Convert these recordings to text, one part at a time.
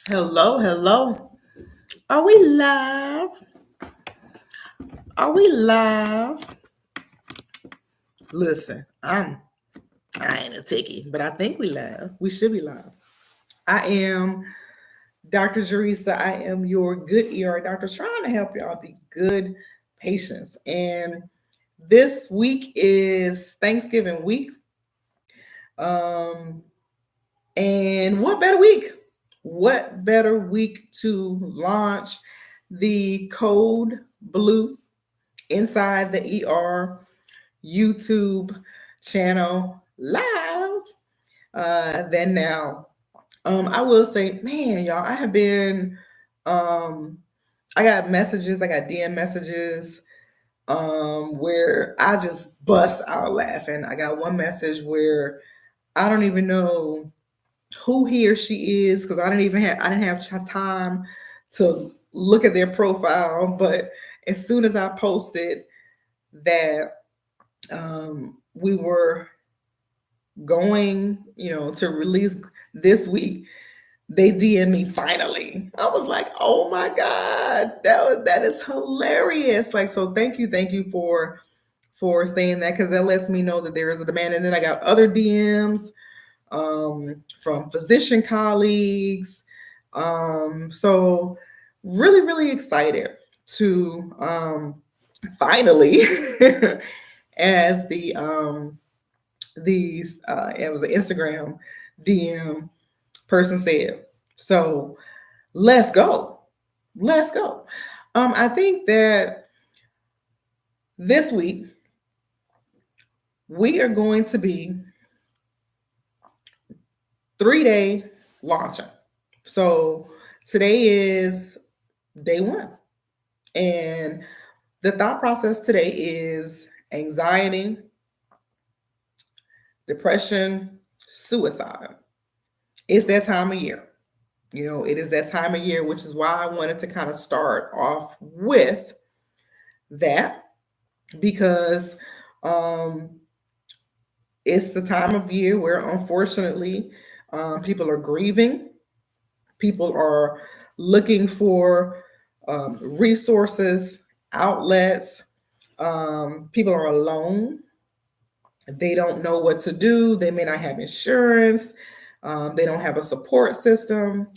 Hello, hello. Are we live? Are we live? Listen, I ain't a techie, but I think we live. We should be live. I am Dr. Jerisa. I am your good ER doctor trying to help y'all be good patients. And this week is Thanksgiving week. Um, and what better week? What better week to launch the Code Blue Inside the ER YouTube channel live than now. I will say, man, y'all, I have been, I got messages, I got DM messages where I just bust out laughing. I got one message where I don't even know who he or she is because I didn't have time to look at their profile. But as soon as I posted that we were going, to release this week, they DM me finally. I was like, oh my God, that is hilarious. Like, so thank you for saying that because that lets me know that there is a demand. And then I got other DMs from physician colleagues. So really, really excited to finally as it was an Instagram DM person said. So let's go. Let's go. I think that this week we are going to be 3-day launching. So today is day one. And the thought process today is anxiety, depression, suicide. It's that time of year. It is that time of year, which is why I wanted to kind of start off with that because it's the time of year where, unfortunately, people are grieving, people are looking for resources, outlets, people are alone. They don't know what to do. They may not have insurance. They don't have a support system.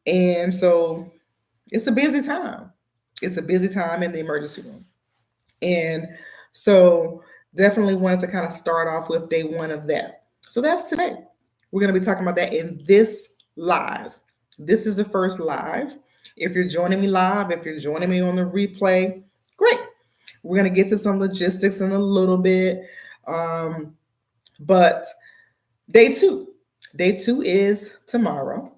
And so it's a busy time. It's a busy time in the emergency room. And so definitely wanted to kind of start off with day one of that. So that's today. We're going to be talking about that in this live. This is the first live. If you're joining me live, if you're joining me on the replay, great. We're going to get to some logistics in a little bit. But day two is tomorrow.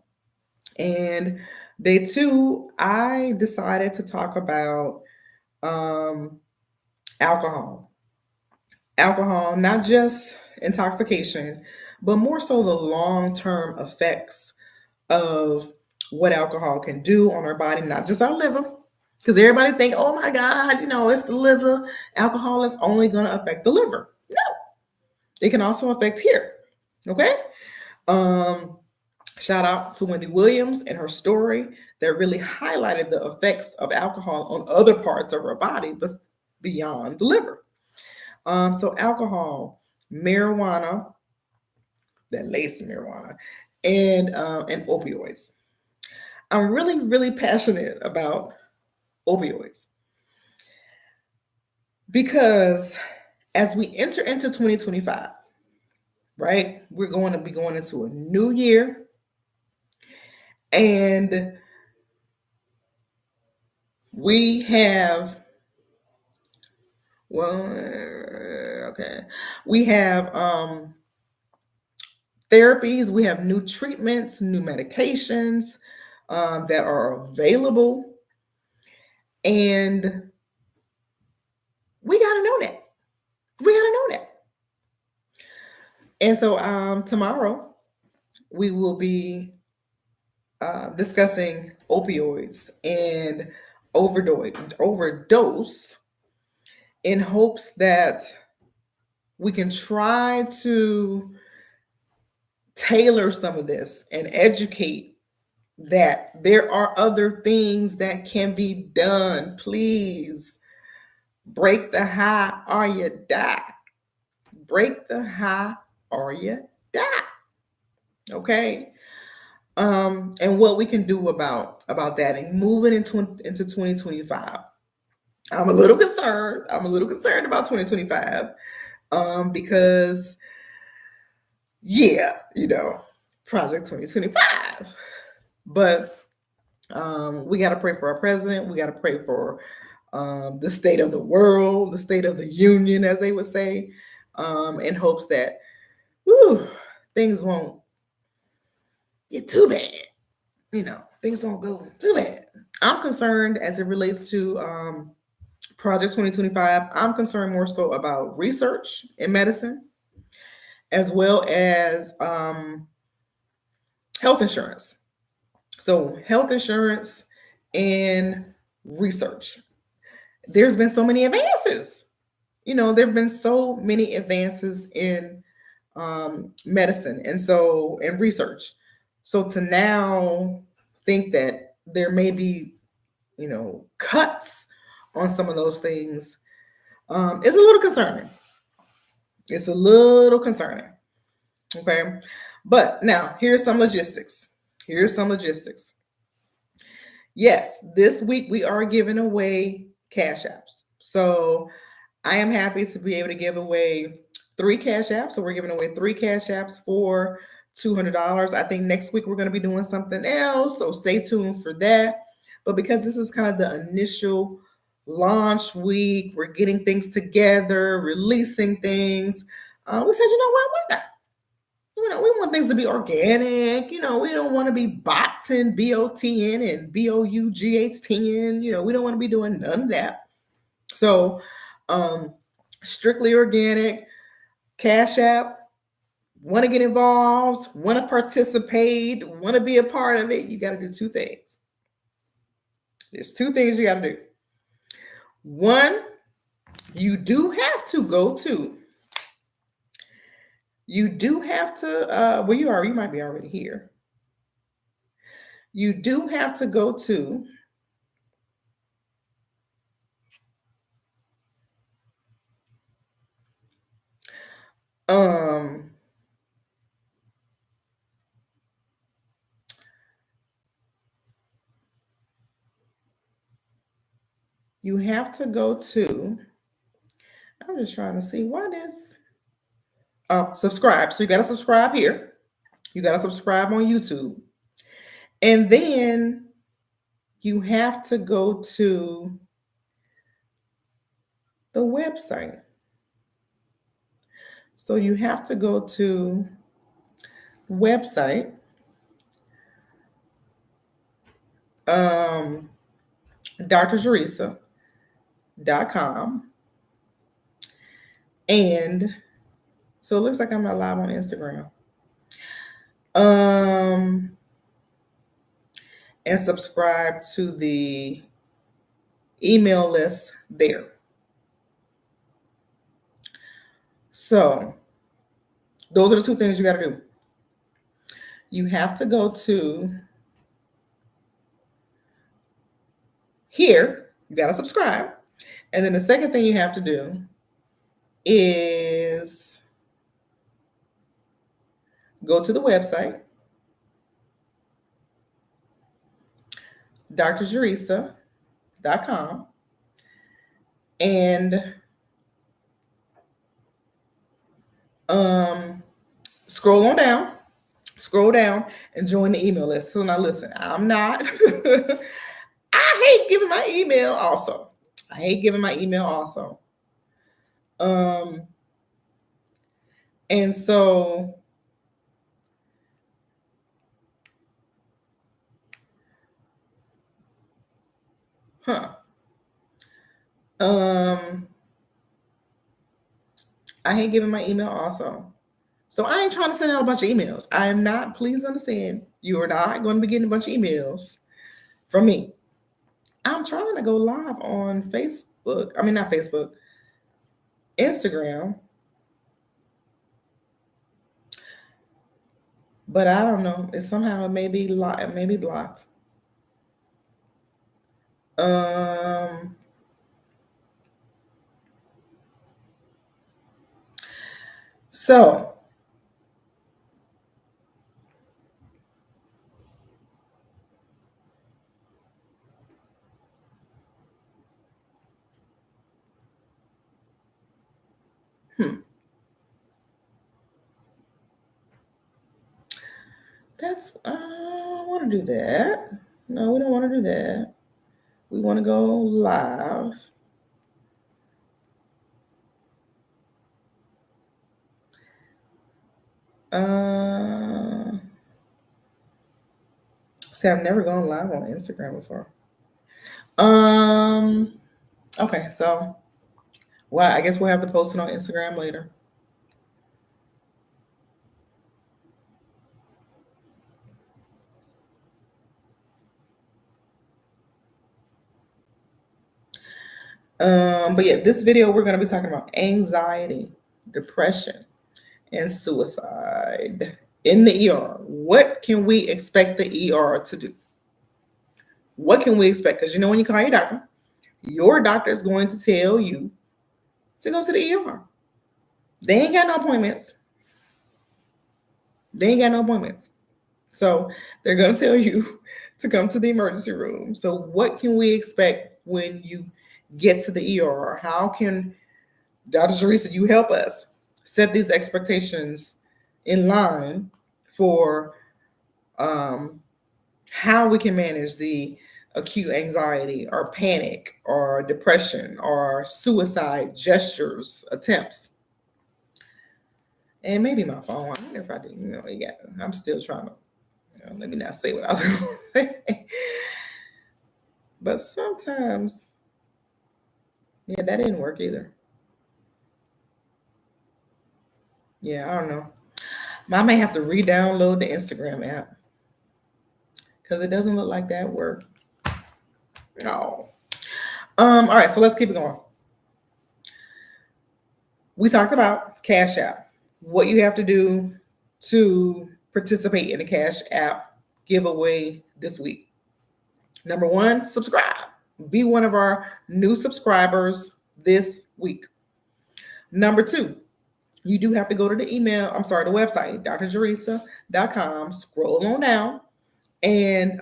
And day two, I decided to talk about alcohol. Alcohol, not just intoxication, but more so the long-term effects of what alcohol can do on our body, not just our liver. Because everybody think, oh my God, it's the liver. Alcohol is only going to affect the liver. No, it can also affect here. Okay. Shout out to Wendy Williams and her story that really highlighted the effects of alcohol on other parts of our body, but beyond the liver. So alcohol, marijuana, that laced marijuana, and opioids. I'm really, really passionate about opioids because as we enter into 2025, right, we're going to be going into a new year, and we have we have therapies, we have new treatments, new medications that are available, and we got to know that. We got to know that. And so tomorrow we will be discussing opioids and overdose in hopes that we can try to tailor some of this and educate that there are other things that can be done. Please break the high or you die. Break the high or you die. Okay. And what we can do about that and moving into 2025. I'm a little concerned. I'm a little concerned about 2025. Because yeah, Project 2025. But we got to pray for our president. We got to pray for the state of the world, the state of the union, as they would say, in hopes that things won't get too bad. Things won't go too bad. I'm concerned as it relates to Project 2025. I'm concerned more so about research in medicine, as well as health insurance. So, health insurance and research. There's been so many advances. There have been so many advances in medicine and research. So to now think that there may be, cuts on some of those things is a little concerning. It's a little concerning. Okay. But now here's some logistics. Yes, this week we are giving away cash apps. So I am happy to be able to give away 3 cash apps. So we're giving away 3 cash apps for $200. I think next week we're going to be doing something else. So stay tuned for that. But because this is kind of the initial launch week, we're getting things together, releasing things. We said, what? Why not? We want things to be organic. We don't want to be boxing, BOTN and BOUGH10. We don't want to be doing none of that. So strictly organic, cash app. Want to get involved, want to participate, want to be a part of it, you got to do 2 things. There's 2 things you got to do. One, you do have to go to. You do have to, you might be already here. You do have to go to you have to go to, I'm just trying to see why this, subscribe. So you got to subscribe here. You got to subscribe on YouTube. And then you have to go to the website. So you have to go to website, drteresa.com. And so it looks like I'm not live on Instagram. And subscribe to the email list there. So those are the 2 things you got to do. You have to go to here. You got to subscribe. And then the second thing you have to do is go to the website, drteresa.com, and scroll down and join the email list. So now listen, I'm not, I hate giving my email also. And so I hate giving my email also. So I ain't trying to send out a bunch of emails. I am not, please understand, you are not going to be getting a bunch of emails from me. I'm trying to go live on Facebook. I mean, not Facebook, Instagram. but I don't know. It somehow it may be it may be blocked. Um, so hmm, that's I want to do that. No, we don't want to do that. We want to go live. Uh, See, I've never gone live on Instagram before. Um, okay, so well, I guess we'll have to post it on Instagram later. But yeah, this video we're going to be talking about anxiety, depression, and suicide in the ER. What can we expect the ER to do? What can we expect? Because you know, when you call your doctor is going to tell you to go to the ER. They ain't got no appointments. They ain't got no appointments. So they're going to tell you to come to the emergency room. So what can we expect when you get to the ER? How can Dr. Teresa, you help us set these expectations in line for how we can manage the acute anxiety or panic or depression or suicide gestures, attempts. And maybe my phone. I wonder if I do. I'm still trying to, let me not say what I was going to say. But sometimes, yeah, that didn't work either. Yeah, I don't know. I may have to re-download the Instagram app because it doesn't look like that worked. No. All right, so let's keep it going. We talked about Cash App, what you have to do to participate in the Cash App giveaway this week. Number one, subscribe. Be one of our new subscribers this week. Number two, you do have to go to the the website, drteresa.com, scroll on down, and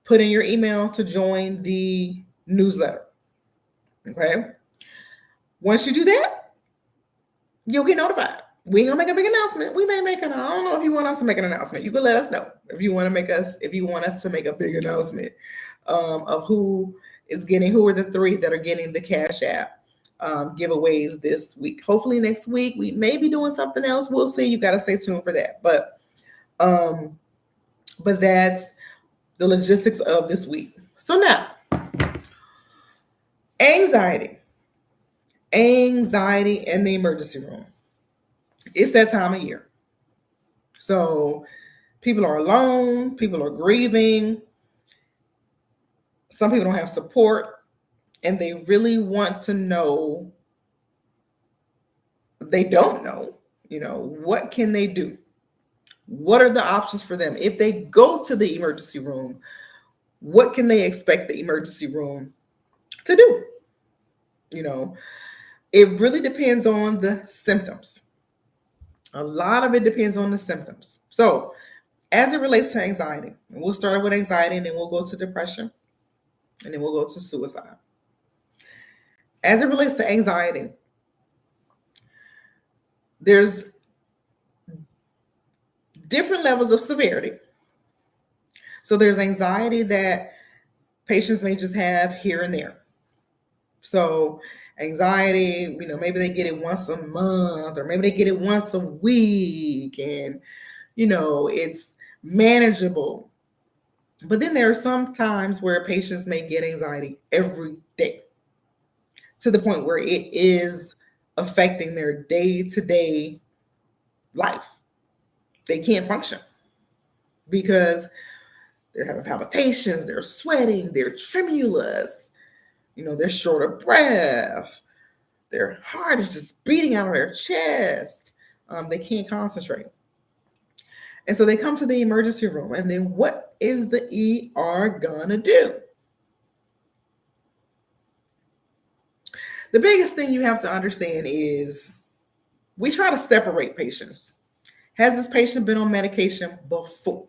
put in your email to join the newsletter. Okay. Once you do that, you'll get notified. We ain't gonna make a big announcement. We may make I don't know if you want us to make an announcement. You can let us know if you want us to make a big announcement of who are the three that are getting the Cash App giveaways this week. Hopefully next week we may be doing something else. We'll see. You got to stay tuned for that. But that's the logistics of this week. So now, anxiety in the emergency room. It's that time of year. So people are alone, people are grieving. Some people don't have support, and they really want to know. They don't know, what can they do? What are the options for them? If they go to the emergency room, what can they expect the emergency room to do? It really depends on the symptoms. A lot of it depends on the symptoms. So, as it relates to anxiety, and we'll start with anxiety and then we'll go to depression and then we'll go to suicide. As it relates to anxiety, there's different levels of severity. So there's anxiety that patients may just have here and there. So anxiety, maybe they get it once a month or maybe they get it once a week and, it's manageable. But then there are some times where patients may get anxiety every day to the point where it is affecting their day-to-day life. They can't function because they're having palpitations, they're sweating, they're tremulous, they're short of breath, their heart is just beating out of their chest. They can't concentrate. And so they come to the emergency room, and then what is the ER gonna do? The biggest thing you have to understand is we try to separate patients. Has this patient been on medication before?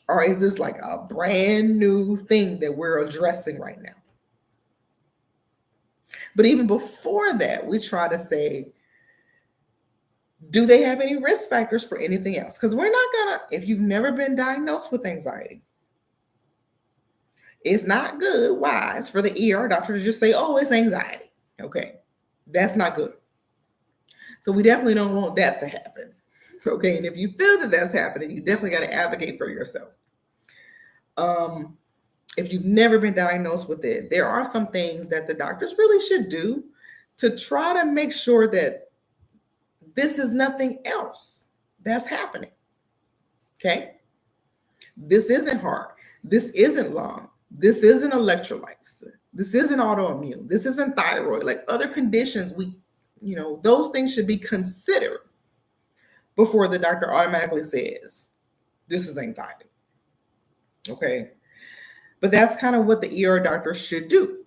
Or is this like a brand new thing that we're addressing right now? But even before that, we try to say, do they have any risk factors for anything else? Because we're not gonna, if you've never been diagnosed with anxiety, it's not good, wise for the ER doctor to just say, oh, it's anxiety. Okay, that's not good. So we definitely don't want that to happen. Okay, and if you feel that that's happening, you definitely got to advocate for yourself. If you've never been diagnosed with it, there are some things that the doctors really should do to try to make sure that this is nothing else that's happening. Okay, this isn't heart. This isn't lung. This isn't electrolytes. This isn't autoimmune. This isn't thyroid. Like other conditions, those things should be considered before the doctor automatically says, this is anxiety. Okay. But that's kind of what the ER doctor should do.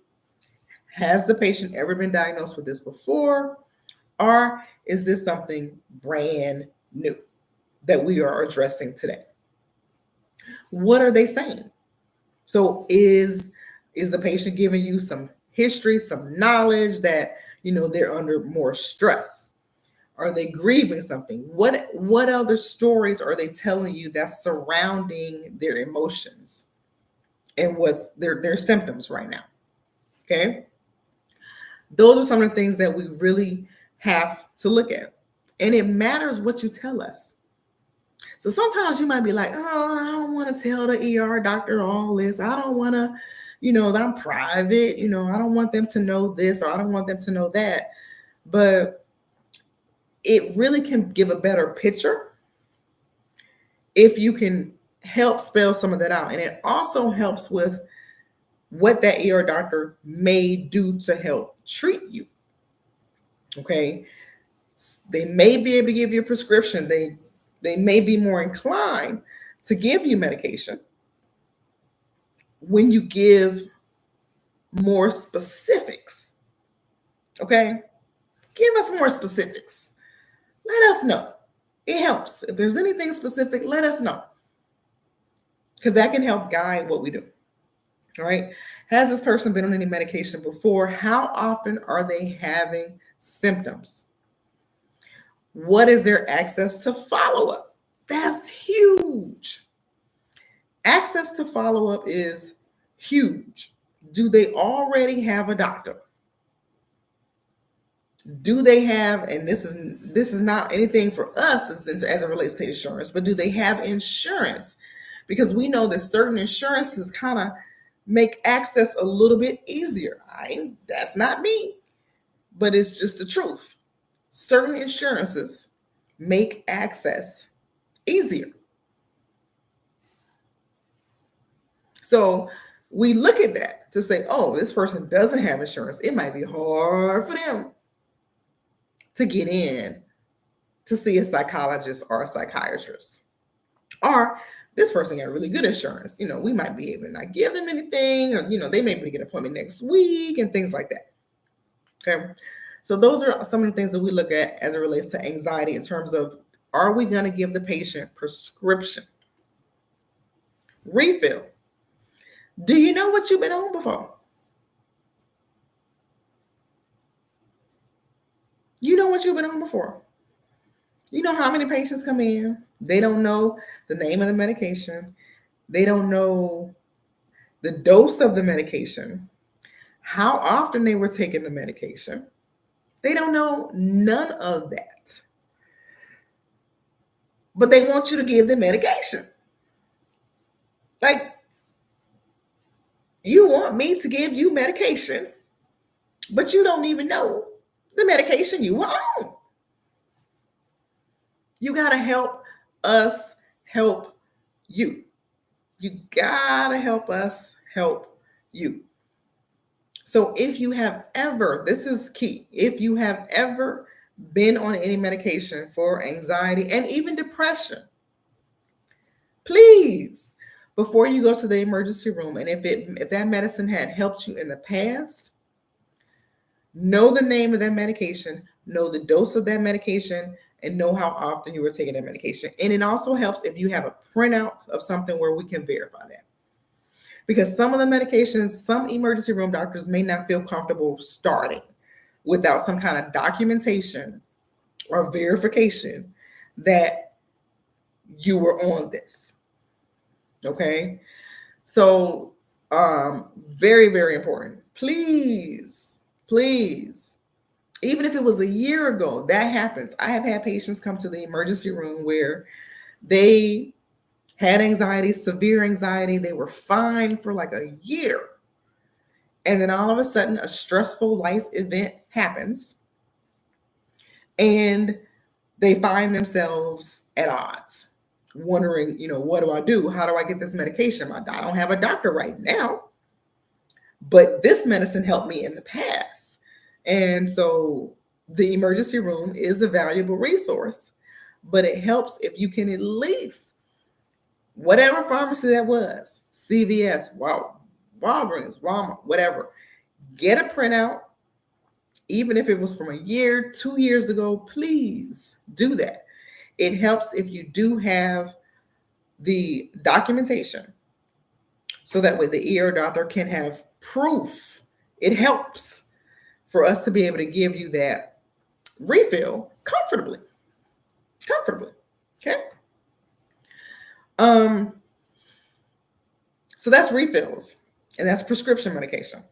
Has the patient ever been diagnosed with this before? Or is this something brand new that we are addressing today? What are they saying? So is the patient giving you some history, some knowledge that, they're under more stress? Are they grieving something? What other stories are they telling you that's surrounding their emotions and what's their symptoms right now? Okay. Those are some of the things that we really have to look at. And it matters what you tell us. So sometimes you might be like, oh, I don't want to tell the ER doctor all this. I don't want to, that I'm private. I don't want them to know this, or I don't want them to know that. But it really can give a better picture if you can help spell some of that out. And it also helps with what that ER doctor may do to help treat you. Okay. They may be able to give you a prescription. They may be more inclined to give you medication when you give more specifics. Okay. Give us more specifics. Let us know. It helps. If there's anything specific, let us know. Because that can help guide what we do. All right. Has this person been on any medication before? How often are they having symptoms? What is their access to follow-up? That's huge. Access to follow-up is huge. Do they already have a doctor? Do they have, and this is not anything for us as it relates to insurance, but do they have insurance? Because we know that certain insurances kind of make access a little bit easier. That's not me, but it's just the truth. Certain insurances make access easier. So we look at that to say, oh, this person doesn't have insurance. It might be hard for them to get in to see a psychologist or a psychiatrist. Or this person got really good insurance. We might be able to not give them anything, or, they may be able to get an appointment next week and things like that. Okay. So those are some of the things that we look at as it relates to anxiety in terms of, are we going to give the patient prescription? Refill. Do you know what you've been on before? You know what you've been on before. You know how many patients come in, they don't know the name of the medication. They don't know the dose of the medication, how often they were taking the medication. They don't know none of that. But they want you to give them medication. Like, you want me to give you medication, but you don't even know the medication you were on. You got to help us help you. You got to help us help you. So if you have ever, this is key, if you have ever been on any medication for anxiety and even depression, please, before you go to the emergency room, and if that medicine had helped you in the past, know the name of that medication, know the dose of that medication, and know how often you were taking that medication. And it also helps if you have a printout of something where we can verify that. Because some of the medications, some emergency room doctors may not feel comfortable starting without some kind of documentation or verification that you were on this. Okay? So, very, very important. Please, even if it was a year ago, that happens. I have had patients come to the emergency room where they had anxiety, severe anxiety. They were fine for like a year. And then all of a sudden, a stressful life event happens. And they find themselves at odds, wondering, what do I do? How do I get this medication? I don't have a doctor right now, but this medicine helped me in the past. And so the emergency room is a valuable resource, but it helps if you can at least, whatever pharmacy that was, CVS, Walgreens, Walmart, whatever, get a printout. Even if it was from a year, 2 years ago, please do that. It helps if you do have the documentation, so that way the ER doctor can have proof. It helps for us to be able to give you that refill comfortably. Okay. So that's refills, and that's prescription medication.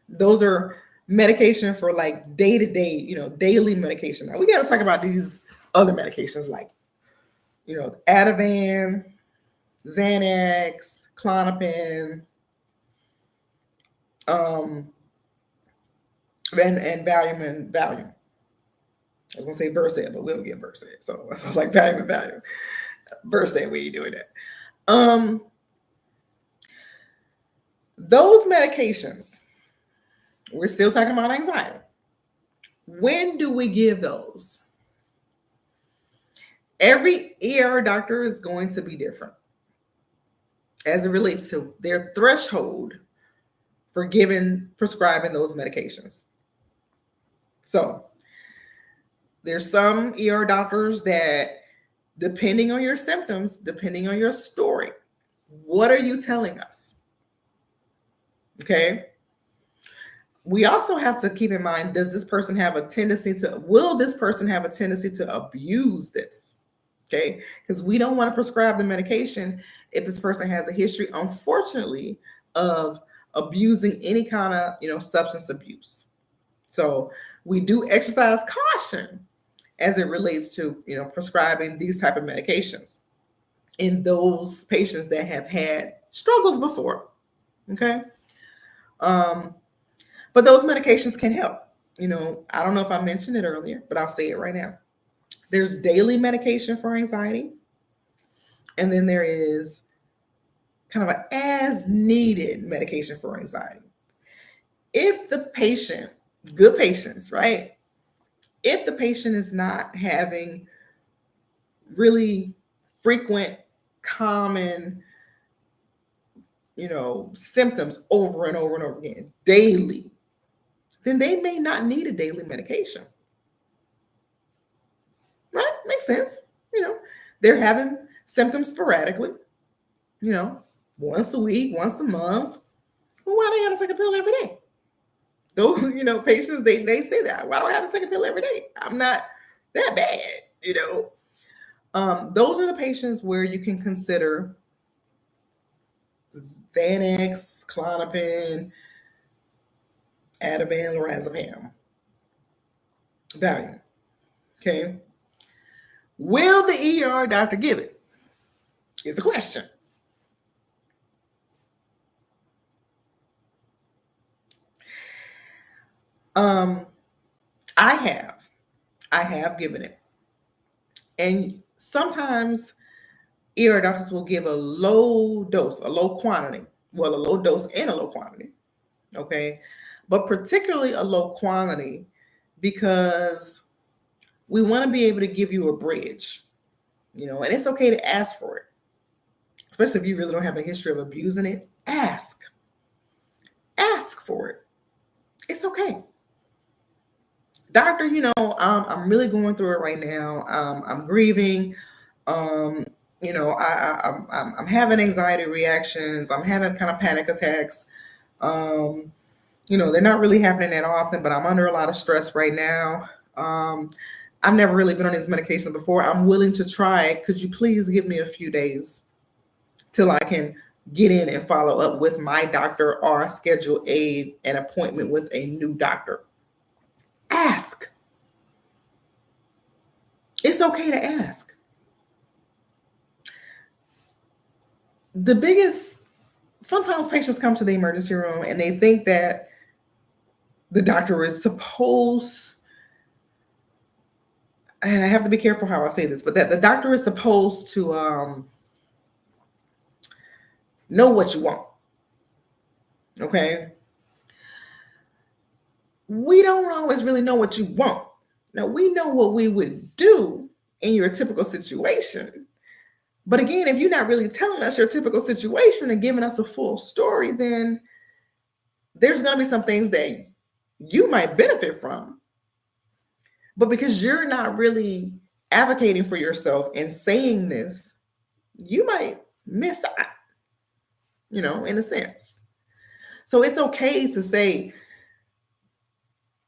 Those are medication for like day-to-day, daily medication. Now we got to talk about these other medications like, Ativan, Xanax, Klonopin, and Valium. I was gonna say Versed, but we don't get Versed, so that's why I was like Valium. Versed, we ain't doing that. Those medications, we're still talking about anxiety. When do we give those? Every ER doctor is going to be different as it relates to their threshold for prescribing those medications. So there's some ER doctors that, depending on your symptoms, depending on your story, what are you telling us? Okay. We also have to keep in mind, will this person have a tendency to abuse this? Okay. Because we don't want to prescribe the medication if this person has a history, unfortunately, of abusing any kind of, substance abuse. So we do exercise caution as it relates to, prescribing these type of medications in those patients that have had struggles before. Okay. But those medications can help. I don't know if I mentioned it earlier, but I'll say it right now. There's daily medication for anxiety. And then there is kind of an as needed medication for anxiety. If the patient, good patients, right? If the patient is not having really frequent, common, symptoms over and over and over again daily, then they may not need a daily medication. Right? Makes sense. They're having symptoms sporadically, once a week, once a month. Well, why do they have to take a pill every day? Those, patients, they say that. Why do I have to take a pill every day? I'm not that bad, Those are the patients where you can consider Xanax, Klonopin, Ativan, lorazepam, Valium. Okay. Will the ER doctor give it? Is the question. I have given it. And sometimes ER doctors will give a low dose, a low quantity. Well, a low dose and a low quantity. Okay. But particularly a low quantity because we want to be able to give you a bridge, and it's okay to ask for it, especially if you really don't have a history of abusing it, ask. Ask for it. It's okay. Doctor, I'm really going through it right now. I'm grieving. Um, I'm having anxiety reactions. I'm having kind of panic attacks. Um, they're not really happening that often, but I'm under a lot of stress right now. I've never really been on these medications before. I'm willing to try it. Could you please give me a few days till I can get in and follow up with my doctor or schedule an appointment with a new doctor? Ask. It's okay to ask. The biggest, sometimes patients come to the emergency room and they think that the doctor is supposed, and I have to be careful how I say this, but that the doctor is supposed to know what you want. Okay. We don't always really know what you want. Now, we know what we would do in your typical situation. But again, if you're not really telling us your typical situation and giving us a full story, then there's going to be some things that you might benefit from. But because you're not really advocating for yourself and saying this, you might miss out, in a sense. So it's okay to say,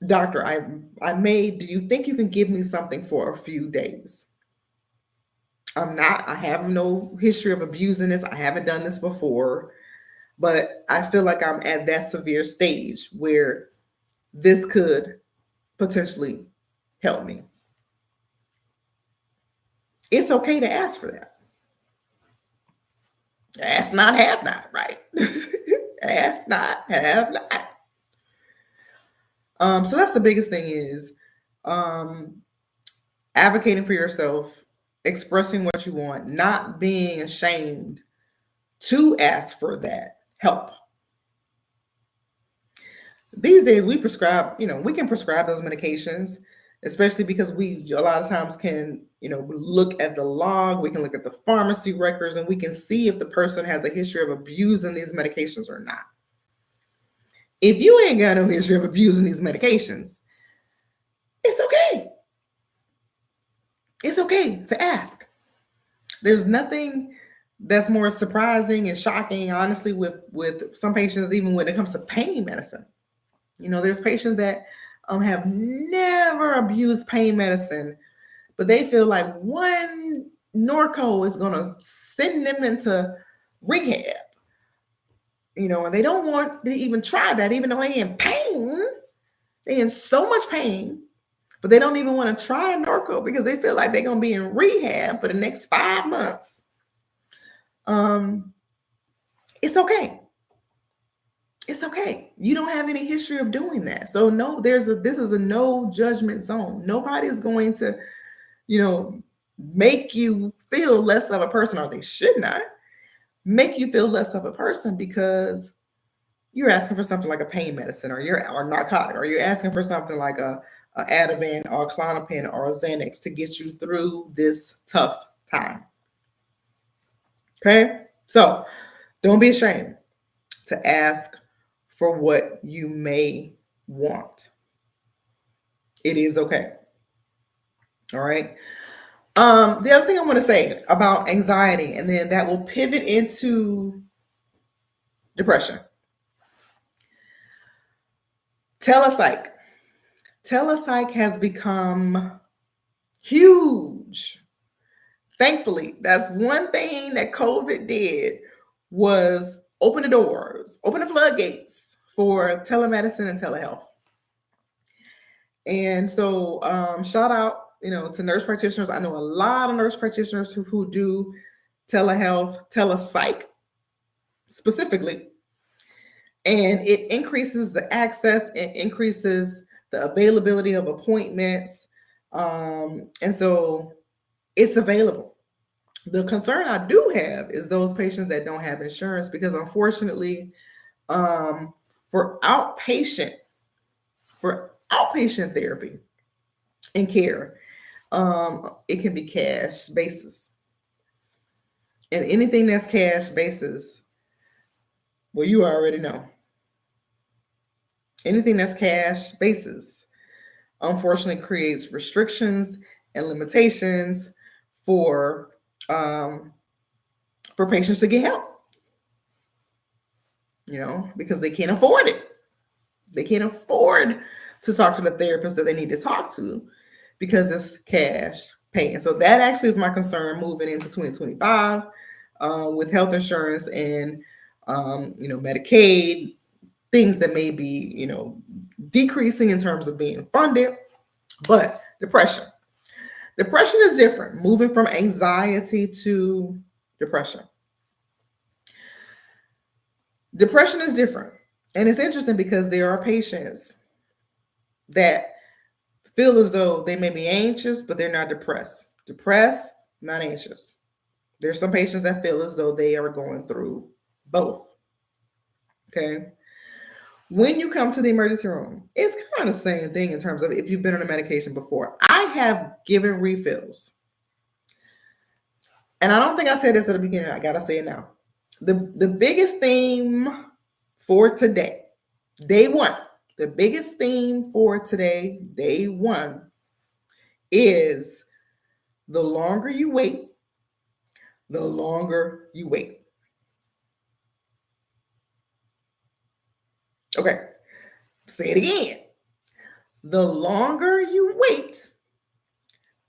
doctor, do you think you can give me something for a few days? I have no history of abusing this. I haven't done this before, but I feel like I'm at that severe stage where this could potentially help me. It's okay to ask for that. Ask not, have not, right? Ask not, have not. So that's the biggest thing is advocating for yourself, expressing what you want, not being ashamed to ask for that help. These days we prescribe, we can prescribe those medications, especially because we a lot of times can, look at the log, we can look at the pharmacy records, and we can see if the person has a history of abusing these medications or not. If you ain't got no history of abusing these medications, it's okay. It's okay to ask. There's nothing that's more surprising and shocking, honestly, with some patients, even when it comes to pain medicine. There's patients that have never abused pain medicine, but they feel like one Norco is going to send them into rehab. And they don't want to even try that, even though they're in pain. They're in so much pain, but they don't even want to try Norco because they feel like they're going to be in rehab for the next 5 months. It's okay. It's okay. You don't have any history of doing that. So no, this is a no judgment zone. Nobody's going to, make you feel less of a person, or they should not make you feel less of a person because you're asking for something like a pain medicine or narcotic, or you're asking for something like a Ativan or a Klonopin or a Xanax to get you through this tough time. Okay? So don't be ashamed to ask for what you may want. It is okay. All right. The other thing I want to say about anxiety, and then that will pivot into depression. Telepsych. Telepsych has become huge. Thankfully, that's one thing that COVID did was open the doors, open the floodgates for telemedicine and telehealth. And so shout out, to nurse practitioners. I know a lot of nurse practitioners who do telehealth, telepsych specifically. And it increases the access, it increases the availability of appointments. And so it's available. The concern I do have is those patients that don't have insurance, because unfortunately, for outpatient therapy and care, it can be cash basis. And anything that's cash basis, well, you already know. Anything that's cash basis, unfortunately, creates restrictions and limitations for um, for patients to get help. Because they can't afford it. They can't afford to talk to the therapist that they need to talk to because it's cash pay. And so that actually is my concern moving into 2025 with health insurance and Medicaid, things that may be decreasing in terms of being funded. But depression is different, moving from anxiety to depression. Depression is different. And it's interesting because there are patients that feel as though they may be anxious, but they're not depressed. Depressed, not anxious. There's some patients that feel as though they are going through both. Okay. When you come to the emergency room, it's kind of the same thing in terms of if you've been on a medication before. I have given refills. And I don't think I said this at the beginning. I got to say it now. The biggest theme for today, day one, the biggest theme for today, day one, is the longer you wait, the longer you wait. Okay, say it again. The longer you wait,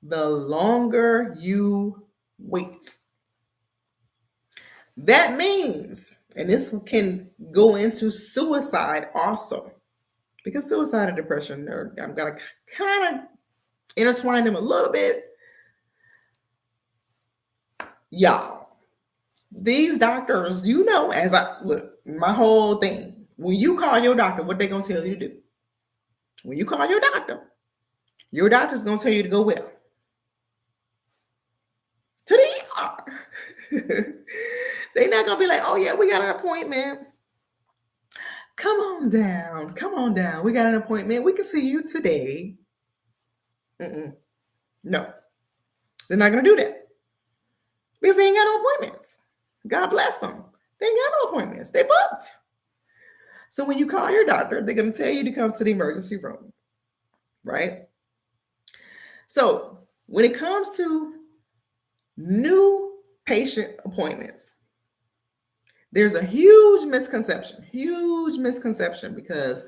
the longer you wait. That means, and this can go into suicide also, because suicide and depression I'm going to kind of intertwine them a little bit. Y'all, these doctors, as I look, my whole thing, when you call your doctor, what they going to tell you to do? When you call your doctor's going to tell you to go where? To the ER. They're not going to be like, oh, yeah, we got an appointment. Come on down. We got an appointment. We can see you today. No, they're not going to do that because they ain't got no appointments. God bless them. They ain't got no appointments. They booked. So when you call your doctor, they're going to tell you to come to the emergency room, right? So when it comes to new patient appointments, there's a huge misconception because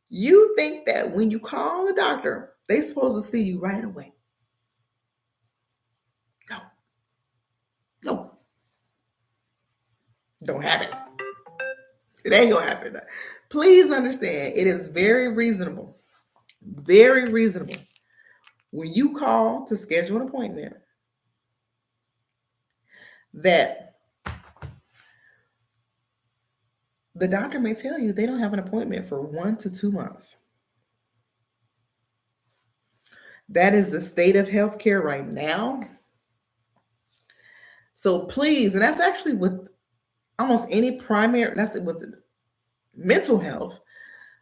you think that when you call the doctor, they're supposed to see you right away. No. Don't happen. It ain't gonna happen. Please understand, it is very reasonable when you call to schedule an appointment that the doctor may tell you they don't have an appointment for 1 to 2 months. That is the state of healthcare right now. So please, and that's actually with almost any primary, that's with mental health,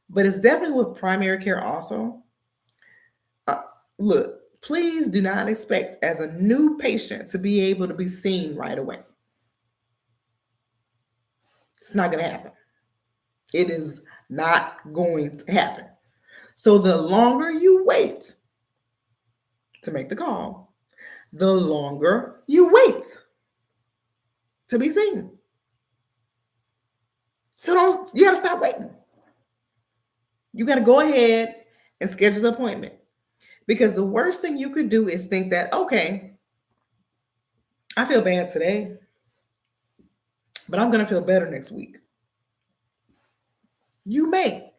but it's definitely with primary care also. Look, please do not expect as a new patient to be able to be seen right away. It's not going to happen. It is not going to happen. So the longer you wait to make the call, the longer you wait to be seen. So you got to stop waiting. You got to go ahead and schedule the appointment, because the worst thing you could do is think that, okay, I feel bad today, but I'm going to feel better next week. You may.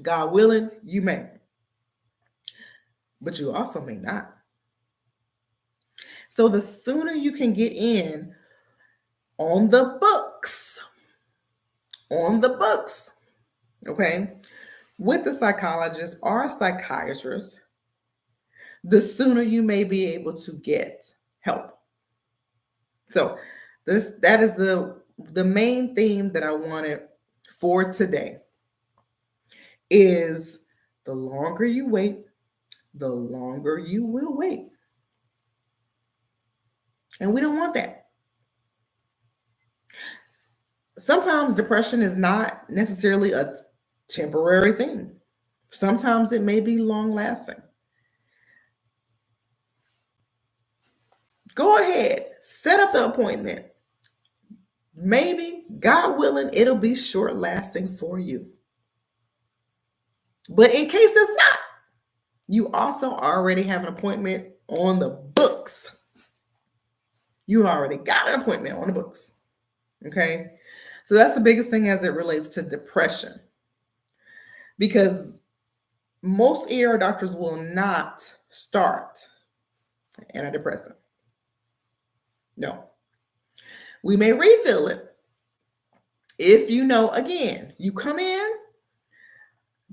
God willing, you may. But you also may not. So the sooner you can get in on the books, okay, with the psychologist or psychiatrist, the sooner you may be able to get help. So that is the main theme that I wanted for today is the longer you wait, the longer you will wait. And we don't want that. Sometimes depression is not necessarily a temporary thing. Sometimes it may be long lasting. Go ahead, set up the appointment. Maybe, God willing, it'll be short lasting for you. But in case it's not, you also already have an appointment on the books. You already got an appointment on the books. Okay. So that's the biggest thing as it relates to depression. Because most ER doctors will not start antidepressant. No. We may refill it if you know, again, you come in,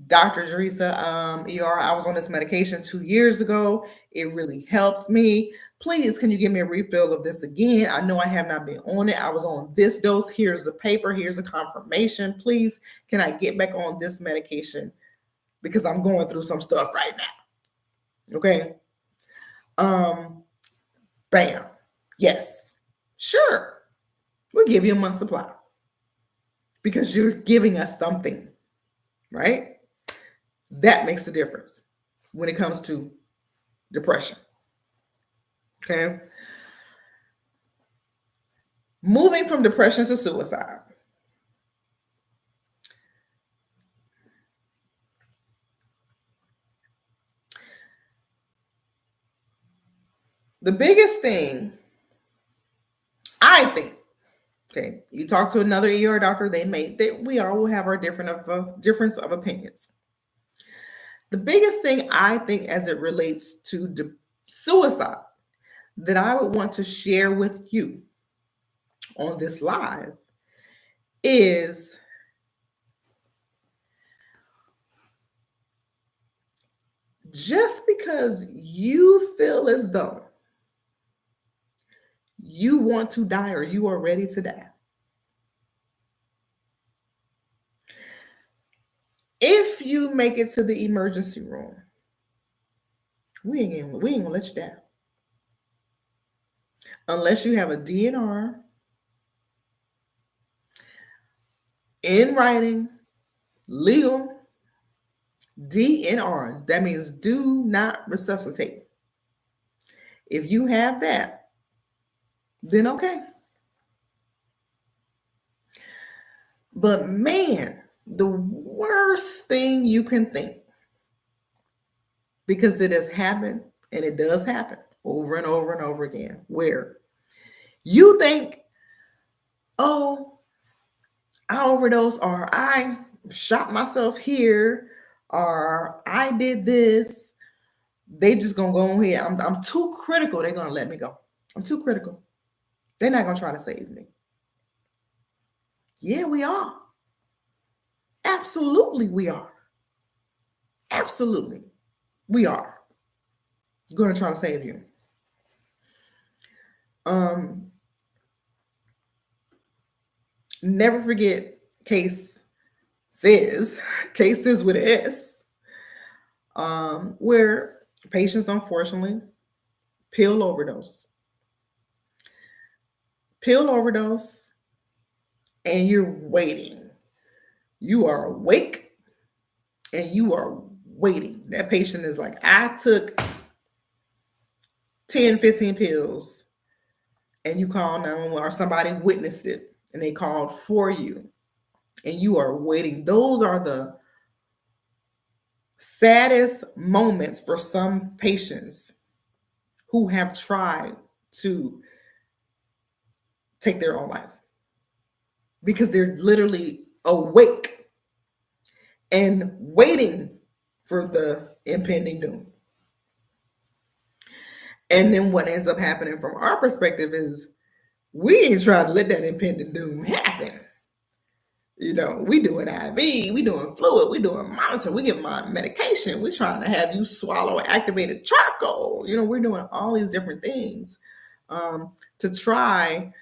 Dr. Jerisa, ER, I was on this medication 2 years ago. It really helped me. Please, can you give me a refill of this again? I know I have not been on it. I was on this dose. Here's the paper. Here's a confirmation. Please, can I get back on this medication? Because I'm going through some stuff right now. Okay. Bam. Yes. Sure. We'll give you a month's supply. Because you're giving us something, right? That makes the difference when it comes to depression. Okay. Moving from depression to suicide. The biggest thing, I think, okay, you talk to another ER doctor, we all will have our difference of opinions. The biggest thing I think as it relates to suicide that I would want to share with you on this live is just because you feel as though you want to die or you are ready to die, if you make it to the emergency room, we ain't gonna let you die. Unless you have a DNR in writing, legal DNR. That means do not resuscitate. If you have that, then okay. But man, the worst thing you can think, because it has happened and it does happen over and over and over again, where you think, oh, I overdosed, or I shot myself here, or I did this. They just gonna go on here. I'm too critical. They're gonna let me go. I'm too critical. They're not gonna try to save me. Yeah, we are. Absolutely, we are. Absolutely, we are going to try to save you. Never forget cases with an S, where patients unfortunately pill overdose, and you're waiting. You are awake and you are waiting. That patient is like, I took 10, 15 pills, and you call 911 or somebody witnessed it and they called for you and you are waiting. Those are the saddest moments for some patients who have tried to take their own life, because they're literally awake and waiting for the impending doom. And then what ends up happening from our perspective is we ain't trying to let that impending doom happen. You know, we doing IV, we doing fluid, we doing monitor, we get my medication, we trying to have you swallow activated charcoal. You know, we're doing all these different things to try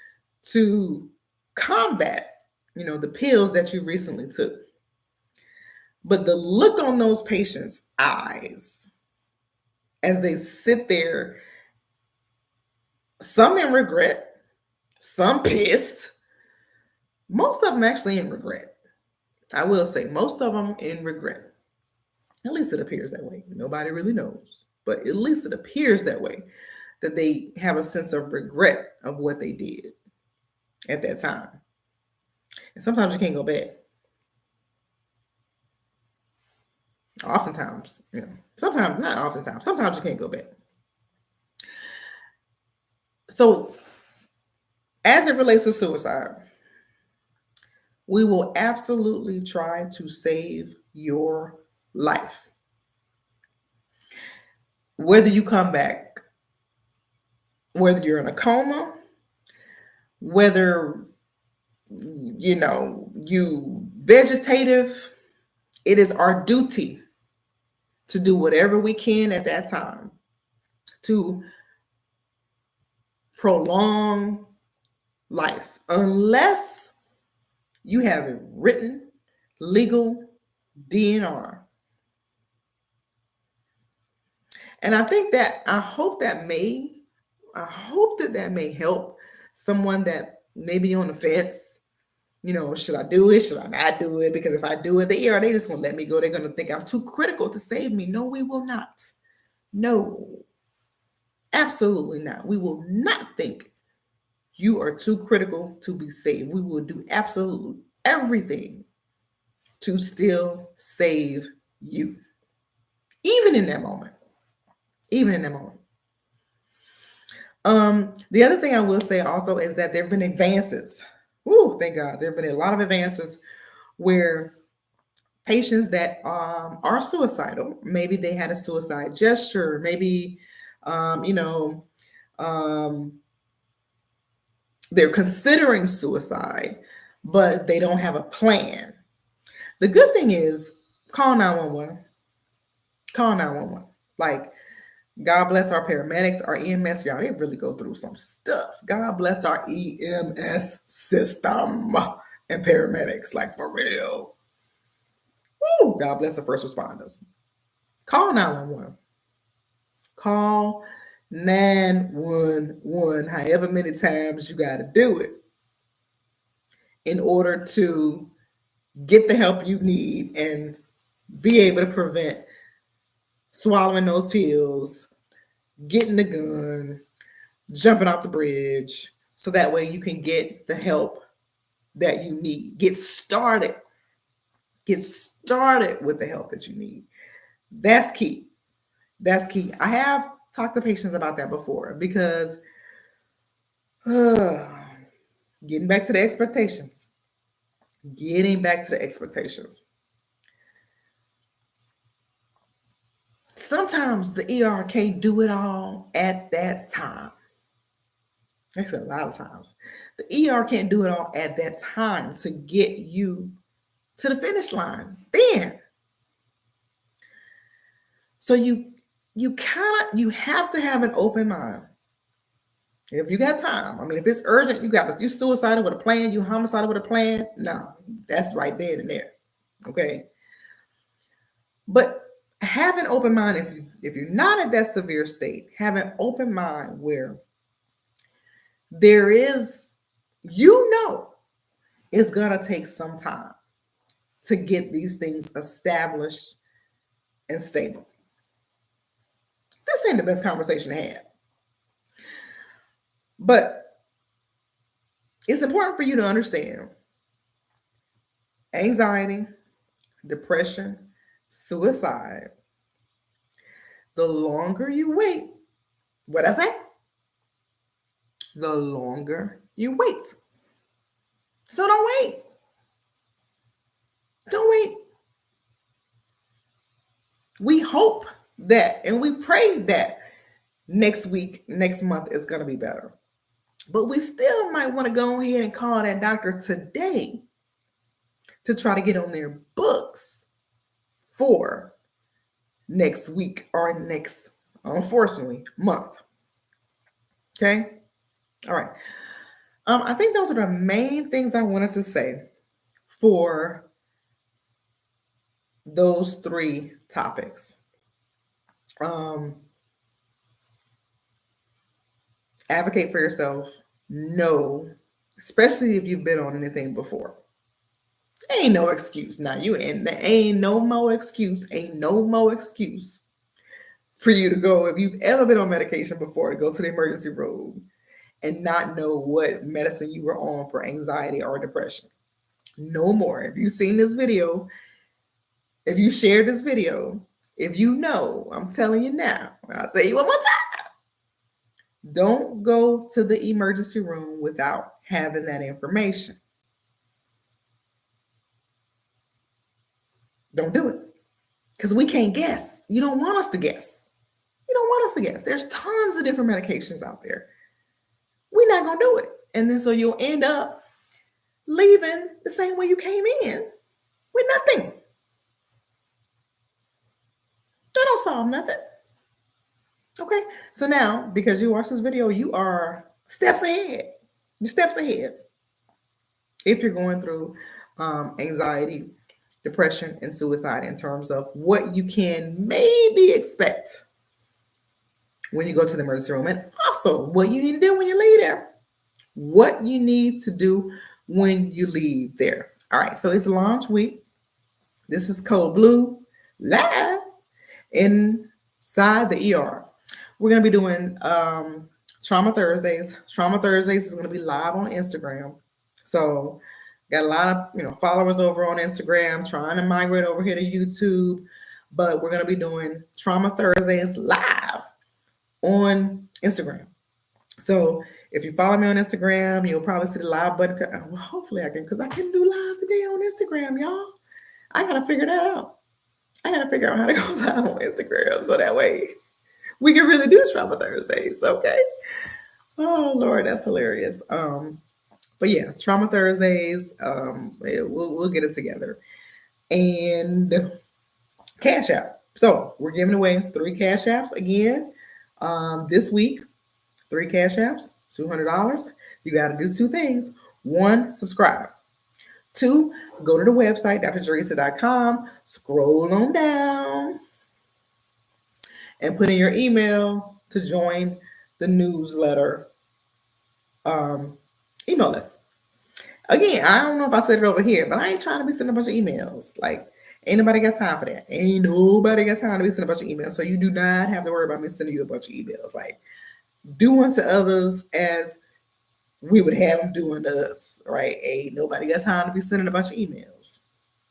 to combat, the pills that you recently took. But the look on those patients' eyes as they sit there Some in regret, some pissed. Most of them actually in regret. I will say most of them in regret. At least it appears that way. Nobody really knows, but at least it appears that way, that they have a sense of regret of what they did at that time. And sometimes you can't go back. Oftentimes, sometimes, not oftentimes, sometimes you can't go back. So, as it relates to suicide, we will absolutely try to save your life. Whether you come back, whether you're in a coma, whether you vegetative, it is our duty to do whatever we can at that time to prolong life, unless you have a written legal DNR. And I hope that may help someone that may be on the fence. Should I do it? Should I not do it? Because if I do it, they just gonna let me go. They're gonna think I'm too critical to save me. No, we will not. No, absolutely not. We will not think you are too critical to be saved. We will do absolutely everything to still save you, even in that moment. Even in that moment. The other thing I will say also is that there have been advances. Ooh, thank God. There have been a lot of advances where patients that are suicidal, maybe they had a suicide gesture, maybe, they're considering suicide, but they don't have a plan. The good thing is call 911. Call 911. Like, God bless our paramedics, our EMS, y'all, they really go through some stuff. God bless our EMS system and paramedics, like for real. Woo, God bless the first responders. Call 911. Call 911, however many times you got to do it in order to get the help you need and be able to prevent swallowing those pills, getting the gun, jumping off the bridge, so that way you can get the help that you need. Get started. Get started with the help that you need. That's key. That's key. I have talked to patients about that before because getting back to the expectations. Getting back to the expectations. Sometimes the ER can't do it all at that time. Actually, a lot of times. The ER can't do it all at that time to get you to the finish line. Then. So you have to have an open mind. If you got time, I mean, if it's urgent, you suicidal with a plan, you homicidal with a plan. No, that's right then and there. Okay. But have an open mind if you're not at that severe state, have an open mind where there is, it's gonna take some time to get these things established and stable. This ain't the best conversation to have. But it's important for you to understand anxiety, depression, suicide. The longer you wait, what I say? The longer you wait. So don't wait. Don't wait. We hope that and we pray that next week, next month is going to be better. But we still might want to go ahead and call that doctor today to try to get on their books for next week or next, unfortunately, month. Okay? All right. I think those are the main things I wanted to say for those three topics. Advocate for yourself. No, especially if you've been on anything before. Ain't no excuse. Now you and there ain't no more excuse. Ain't no more excuse for you to go if you've ever been on medication before to go to the emergency room and not know what medicine you were on for anxiety or depression. No more. If you've seen this video, if you shared this video, if you know, I'm telling you now, I'll say you one more time. Don't go to the emergency room without having that information. Don't do it. Because we can't guess. You don't want us to guess. You don't want us to guess. There's tons of different medications out there. We're not going to do it. And then so you'll end up leaving the same way you came in with nothing. That don't solve nothing. Okay. So now, because you watched this video, you are steps ahead. You're steps ahead. If you're going through anxiety, depression, and suicide in terms of what you can maybe expect when you go to the emergency room, and also what you need to do when you leave there. What you need to do when you leave there. All right, so it's launch week. This is Code Blue live inside the ER. We're going to be doing Trauma Thursdays. Trauma Thursdays is going to be live on Instagram. So got a lot of followers over on Instagram, trying to migrate over here to YouTube, but we're going to be doing Trauma Thursdays live on Instagram. So if you follow me on Instagram, you'll probably see the live button. Well, hopefully I can, because I can do live today on Instagram, y'all. I got to figure that out. I got to figure out how to go live on Instagram so that way we can really do Trauma Thursdays, okay? Oh, Lord, that's hilarious. But yeah, Trauma Thursdays, we'll get it together. And Cash App. So we're giving away 3 Cash Apps again this week. 3 Cash Apps, $200. You got to do 2 things. 1, subscribe. 2, go to the website, drteresa.com, scroll on down, and put in your email to join the newsletter email list. Again, I don't know if I said it over here, but I ain't trying to be sending a bunch of emails. Like, ain't nobody got time for that. Ain't nobody got time to be sending a bunch of emails. So you do not have to worry about me sending you a bunch of emails. Like, do unto others as we would have them do unto us, right? Ain't nobody got time to be sending a bunch of emails.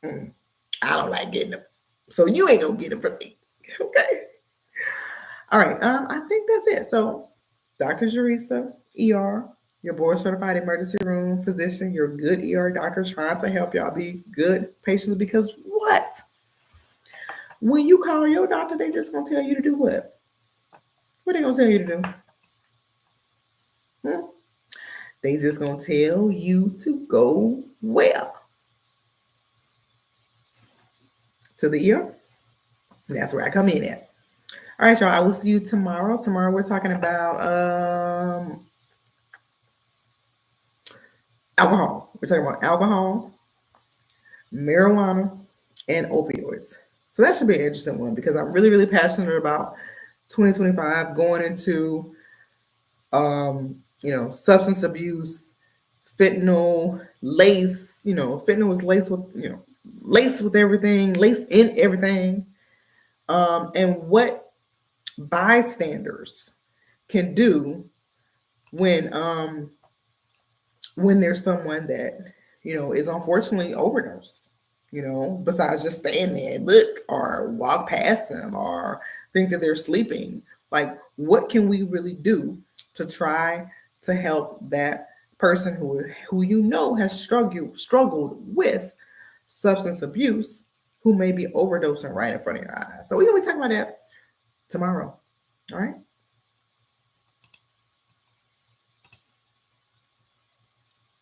I don't like getting them. So you ain't gonna get them from me. Okay. All right. I think that's it. So Dr. Teresa, ER, your board certified emergency room physician, your good ER doctor trying to help y'all be good patients, because what? When you call your doctor, they just gonna tell you to do what? What they gonna tell you to do? They just gonna tell you to go where? To the ER. That's where I come in at. All right, y'all. I will see you tomorrow. Tomorrow we're talking about alcohol. We're talking about alcohol, marijuana, and opioids. So that should be an interesting one, because I'm really, really passionate about 2025 going into substance abuse, fentanyl, lace, fentanyl is laced with everything, laced in everything. And what bystanders can do when there's someone that, is unfortunately overdosed, besides just stand there and look or walk past them or think that they're sleeping. Like, what can we really do to try to help that person who has struggled with substance abuse, who may be overdosing right in front of your eyes? So we're going to be talking about that tomorrow. All right.